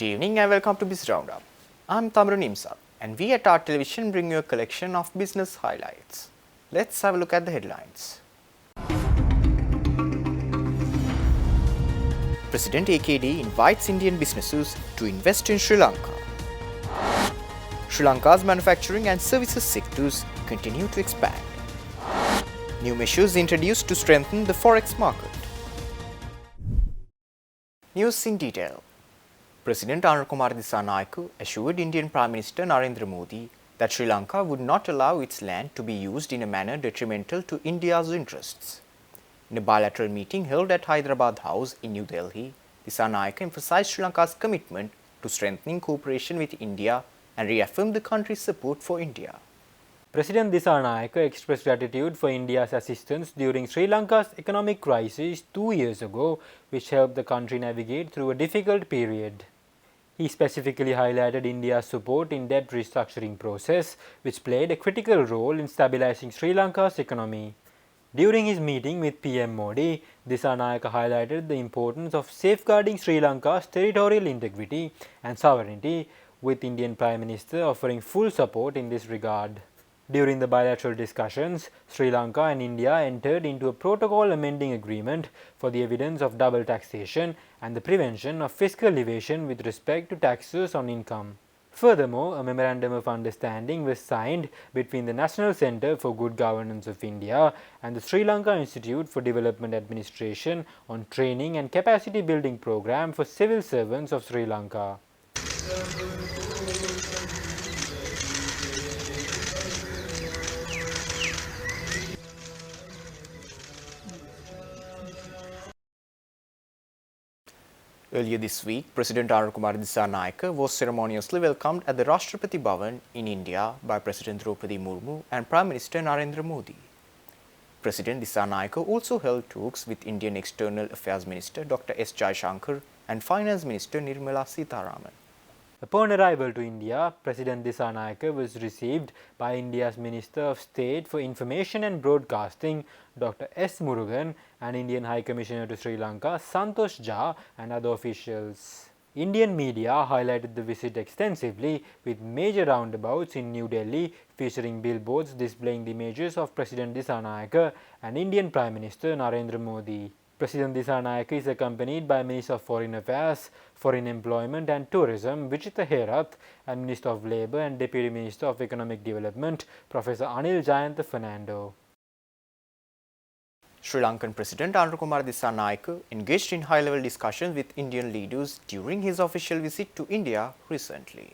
Good evening and welcome to Biz RoundUp. I'm Tamru Nimsal and we at our television bring you a collection of business highlights. Let's have a look at the headlines. President AKD invites Indian businesses to invest in Sri Lanka. Sri Lanka's manufacturing and services sectors continue to expand. New measures introduced to strengthen the forex market. News in detail. President Anukumara Dissanayake assured Indian Prime Minister Narendra Modi that Sri Lanka would not allow its land to be used in a manner detrimental to India's interests. In a bilateral meeting held at Hyderabad House in New Delhi, Dissanayake emphasized Sri Lanka's commitment to strengthening cooperation with India and reaffirmed the country's support for India. President Dissanayake expressed gratitude for India's assistance during Sri Lanka's economic crisis 2 years ago, which helped the country navigate through a difficult period. He specifically highlighted India's support in debt restructuring process, which played a critical role in stabilizing Sri Lanka's economy. During his meeting with PM Modi, Dissanayake highlighted the importance of safeguarding Sri Lanka's territorial integrity and sovereignty, with Indian Prime Minister offering full support in this regard. During the bilateral discussions, Sri Lanka and India entered into a protocol amending agreement for the evidence of double taxation and the prevention of fiscal evasion with respect to taxes on income. Furthermore, a memorandum of understanding was signed between the National Centre for Good Governance of India and the Sri Lanka Institute for Development Administration on training and capacity building program for civil servants of Sri Lanka. Earlier this week, President Anukumara Dissanayake was ceremoniously welcomed at the Rashtrapati Bhavan in India by President Draupadi Murmu and Prime Minister Narendra Modi. President Dissanayake also held talks with Indian External Affairs Minister Dr. S. Jaishankar and Finance Minister Nirmala Sitharaman. Upon arrival to India, President Dissanayake was received by India's Minister of State for Information and Broadcasting, Dr. S. Murugan, and Indian High Commissioner to Sri Lanka, Santosh Jha, and other officials. Indian media highlighted the visit extensively, with major roundabouts in New Delhi featuring billboards displaying the images of President Dissanayake and Indian Prime Minister Narendra Modi. President Dissanayake is accompanied by Minister of Foreign Affairs, Foreign Employment and Tourism Vijitha Herath, and Minister of Labour and Deputy Minister of Economic Development Professor Anil Jayantha Fernando. Sri Lankan President Anukumara Dissanayake engaged in high-level discussions with Indian leaders during his official visit to India recently.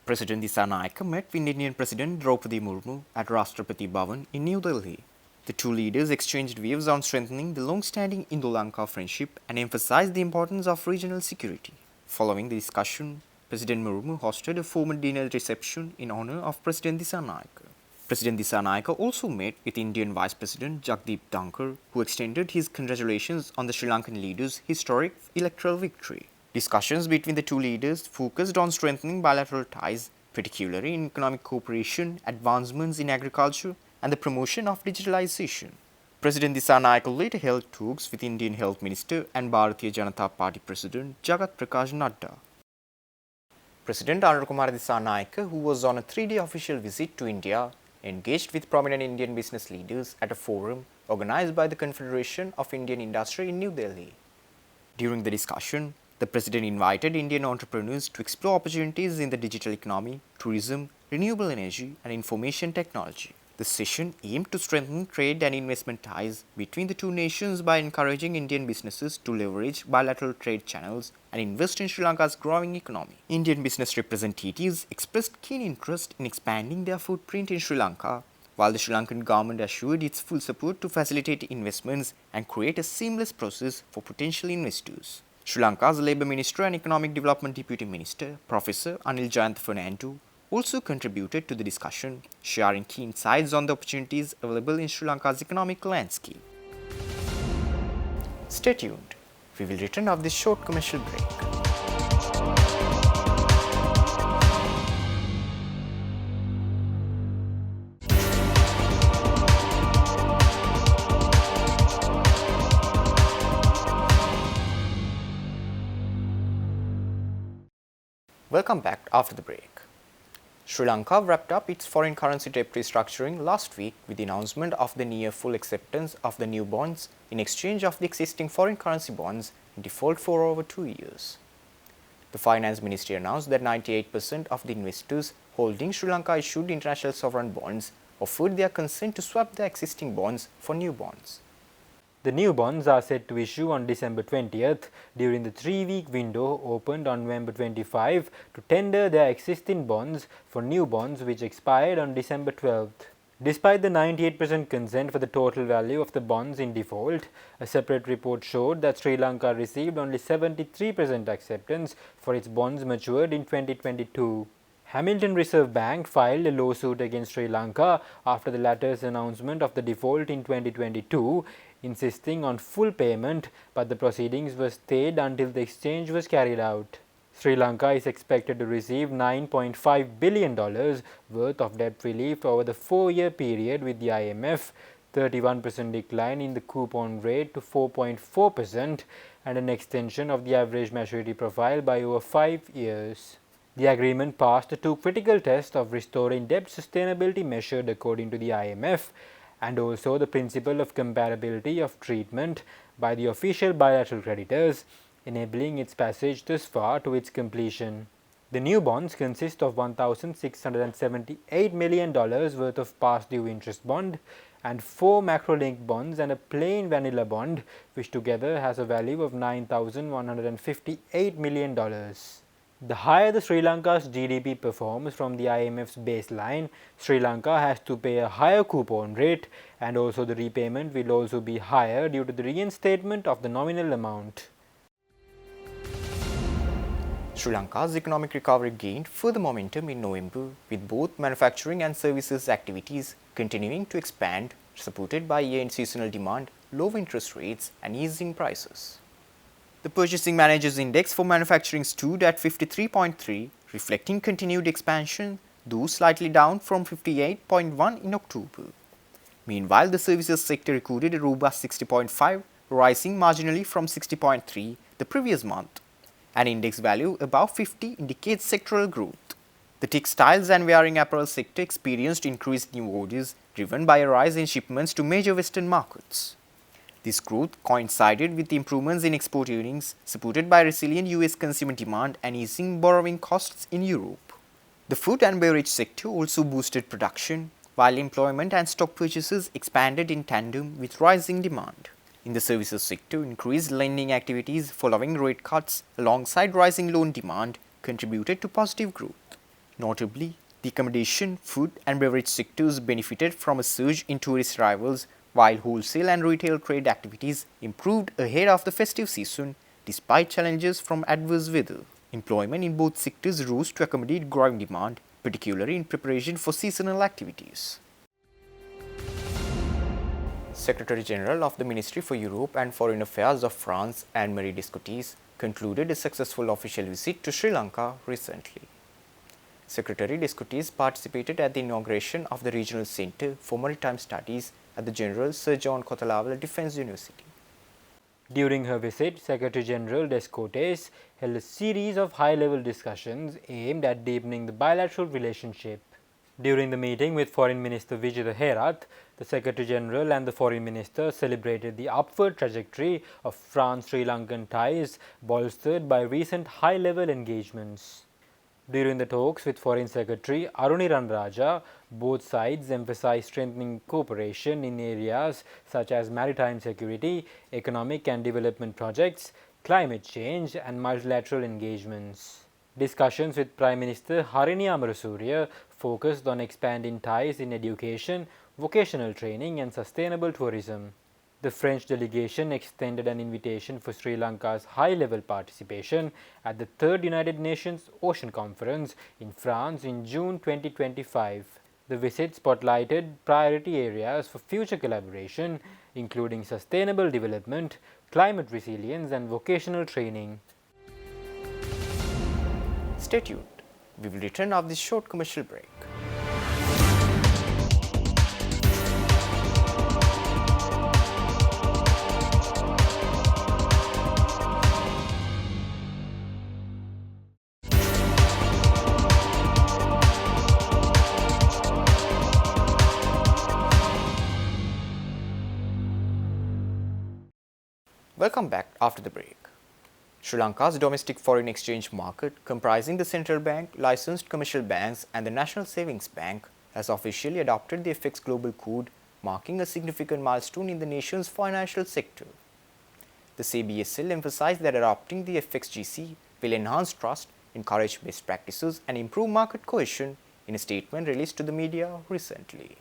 President Dissanayake met with Indian President Draupadi Murmu at Rashtrapati Bhavan in New Delhi. The two leaders exchanged views on strengthening the long-standing Indo-Lanka friendship and emphasized the importance of regional security. Following the discussion, President Murmu hosted a formal dinner reception in honor of President Dissanayake. President Dissanayake also met with Indian Vice President Jagdeep Dhankar, who extended his congratulations on the Sri Lankan leader's historic electoral victory. Discussions between the two leaders focused on strengthening bilateral ties, particularly in economic cooperation, advancements in agriculture, and the promotion of digitalization. President Dissanayake later held talks with Indian Health Minister and Bharatiya Janata Party President Jagat Prakash Nadda. President Anukumara Dissanayake, who was on a 3-day official visit to India, engaged with prominent Indian business leaders at a forum organized by the Confederation of Indian Industry in New Delhi. During the discussion, the President invited Indian entrepreneurs to explore opportunities in the digital economy, tourism, renewable energy, and information technology. The session aimed to strengthen trade and investment ties between the two nations by encouraging Indian businesses to leverage bilateral trade channels and invest in Sri Lanka's growing economy. Indian business representatives expressed keen interest in expanding their footprint in Sri Lanka, while the Sri Lankan government assured its full support to facilitate investments and create a seamless process for potential investors. Sri Lanka's Labour Minister and Economic Development Deputy Minister, Professor Anil Jayantha Fernando, also contributed to the discussion, sharing key insights on the opportunities available in Sri Lanka's economic landscape. Stay tuned. We will return after this short commercial break. Welcome back after the break. Sri Lanka wrapped up its foreign currency debt restructuring last week with the announcement of the near full acceptance of the new bonds in exchange of the existing foreign currency bonds in default for over 2 years. The Finance Ministry announced that 98% of the investors holding Sri Lanka issued international sovereign bonds offered their consent to swap their existing bonds for new bonds. The new bonds are set to issue on December 20th during the 3-week window opened on November 25 to tender their existing bonds for new bonds which expired on December 12th. Despite the 98% consent for the total value of the bonds in default, a separate report showed that Sri Lanka received only 73% acceptance for its bonds matured in 2022. Hamilton Reserve Bank filed a lawsuit against Sri Lanka after the latter's announcement of the default in 2022, insisting on full payment, but the proceedings were stayed until the exchange was carried out. Sri Lanka is expected to receive $9.5 billion worth of debt relief over the 4-year period with the IMF, 31% decline in the coupon rate to 4.4%, and an extension of the average maturity profile by over 5 years. The agreement passed the 2 critical tests of restoring debt sustainability measured according to the IMF, and also the principle of comparability of treatment by the official bilateral creditors, enabling its passage thus far to its completion. The new bonds consist of $1,678 million worth of past due interest bond and 4 macro-linked bonds and a plain vanilla bond, which together has a value of $9,158 million. The higher the Sri Lanka's GDP performs from the IMF's baseline, Sri Lanka has to pay a higher coupon rate, and also the repayment will also be higher due to the reinstatement of the nominal amount. Sri Lanka's economic recovery gained further momentum in November, with both manufacturing and services activities continuing to expand, supported by year-end seasonal demand, low interest rates, and easing prices. The Purchasing Managers Index for manufacturing stood at 53.3, reflecting continued expansion, though slightly down from 58.1 in October. Meanwhile, the services sector recorded a robust 60.5, rising marginally from 60.3 the previous month. An index value above 50 indicates sectoral growth. The textiles and wearing apparel sector experienced increased new orders, driven by a rise in shipments to major Western markets. This growth coincided with the improvements in export earnings, supported by resilient US consumer demand and easing borrowing costs in Europe. The food and beverage sector also boosted production, while employment and stock purchases expanded in tandem with rising demand. In the services sector, increased lending activities following rate cuts alongside rising loan demand contributed to positive growth. Notably, the accommodation, food and beverage sectors benefited from a surge in tourist arrivals, while wholesale and retail trade activities improved ahead of the festive season despite challenges from adverse weather. Employment in both sectors rose to accommodate growing demand, particularly in preparation for seasonal activities. Secretary General of the Ministry for Europe and Foreign Affairs of France, Anne-Marie Descotes, concluded a successful official visit to Sri Lanka recently. Secretary Descotes participated at the inauguration of the Regional Centre for Maritime Studies at the General Sir John Kotalawala Defence University. During her visit, Secretary General Descotes held a series of high-level discussions aimed at deepening the bilateral relationship. During the meeting with Foreign Minister Vijay Herath, the Secretary General and the Foreign Minister celebrated the upward trajectory of France-Sri Lankan ties bolstered by recent high-level engagements. During the talks with Foreign Secretary Aruniran Raja, both sides emphasized strengthening cooperation in areas such as maritime security, economic and development projects, climate change and multilateral engagements. Discussions with Prime Minister Harini Amarasuriya focused on expanding ties in education, vocational training and sustainable tourism. The French delegation extended an invitation for Sri Lanka's high-level participation at the 3rd United Nations Ocean Conference in France in June 2025. The visit spotlighted priority areas for future collaboration, including sustainable development, climate resilience and vocational training. Stay tuned. We will return after this short commercial break. Welcome back after the break. Sri Lanka's domestic foreign exchange market, comprising the central bank, licensed commercial banks and the National Savings Bank, has officially adopted the FX Global Code, marking a significant milestone in the nation's financial sector. The CBSL emphasized that adopting the FXGC will enhance trust, encourage best practices and improve market cohesion in a statement released to the media recently.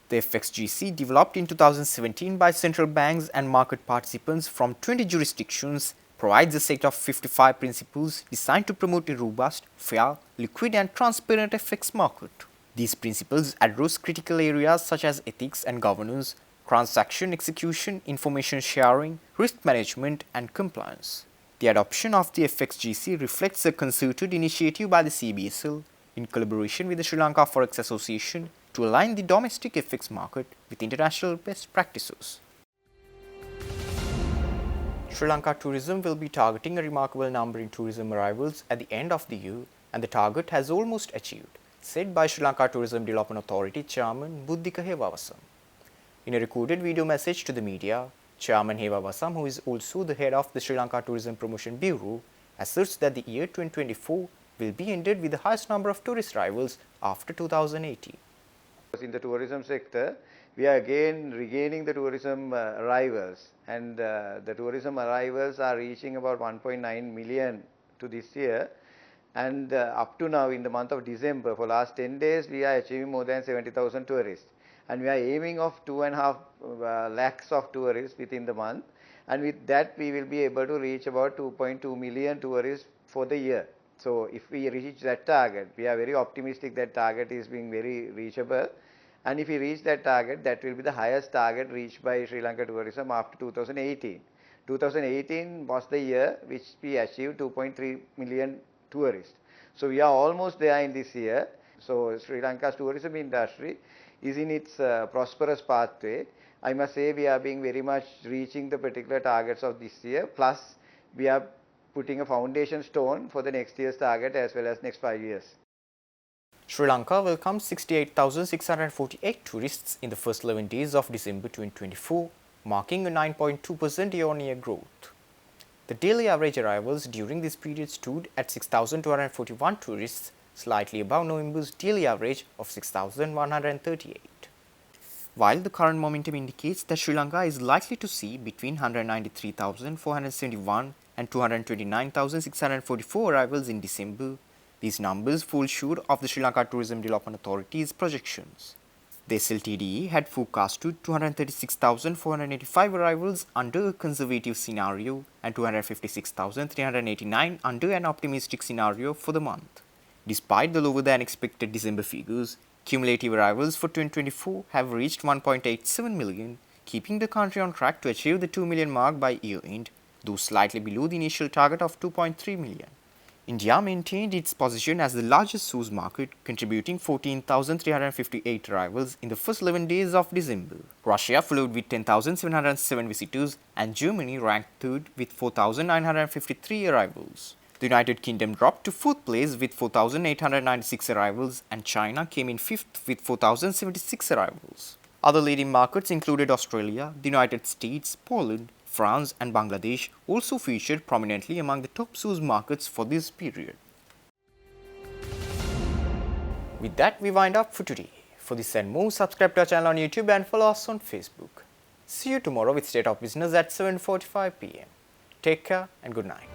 The FXGC, developed in 2017 by central banks and market participants from 20 jurisdictions, provides a set of 55 principles designed to promote a robust, fair, liquid and transparent FX market. These principles address critical areas such as ethics and governance, transaction execution, information sharing, risk management and compliance. The adoption of the FXGC reflects a concerted initiative by the CBSL in collaboration with the Sri Lanka Forex Association to align the domestic FX market with international best practices. Sri Lanka tourism will be targeting a remarkable number in tourism arrivals at the end of the year, and the target has almost achieved, said by Sri Lanka Tourism Development Authority Chairman Buddhika Hewawasam. In a recorded video message to the media, Chairman Hewawasam, who is also the head of the Sri Lanka Tourism Promotion Bureau, asserts that the year 2024 will be ended with the highest number of tourist arrivals after 2018. In the tourism sector, we are again regaining the tourism arrivals, and the tourism arrivals are reaching about 1.9 million to this year. And up to now, in the month of December, for last 10 days, we are achieving more than 70,000 tourists. And we are aiming of 2.5 lakhs of tourists within the month. And with that, we will be able to reach about 2.2 million tourists for the year. So if we reach that target, we are very optimistic that target is being very reachable. And if we reach that target, that will be the highest target reached by Sri Lanka tourism after 2018. 2018 was the year which we achieved 2.3 million tourists. So we are almost there in this year. So Sri Lanka's tourism industry is in its prosperous pathway. I must say we are being very much reaching the particular targets of this year. Plus we are putting a foundation stone for the next year's target as well as next 5 years. Sri Lanka welcomed 68,648 tourists in the first 11 days of December 2024, marking a 9.2% year-on-year growth. The daily average arrivals during this period stood at 6,241 tourists, slightly above November's daily average of 6,138. While the current momentum indicates that Sri Lanka is likely to see between 193,471 and 229,644 arrivals in December, these numbers fall short of the Sri Lanka Tourism Development Authority's projections. The SLTDE had forecasted 236,485 arrivals under a conservative scenario and 256,389 under an optimistic scenario for the month. Despite the lower than expected December figures, cumulative arrivals for 2024 have reached 1.87 million, keeping the country on track to achieve the 2 million mark by year end, though slightly below the initial target of 2.3 million. India maintained its position as the largest source market, contributing 14,358 arrivals in the first 11 days of December. Russia followed with 10,707 visitors, and Germany ranked third with 4,953 arrivals. The United Kingdom dropped to fourth place with 4,896 arrivals, and China came in fifth with 4,076 arrivals. Other leading markets included Australia, the United States, Poland, France and Bangladesh also featured prominently among the top source markets for this period. With that, we wind up for today. For this and more, subscribe to our channel on YouTube and follow us on Facebook. See you tomorrow with State of Business at 7:45 p.m. Take care and good night.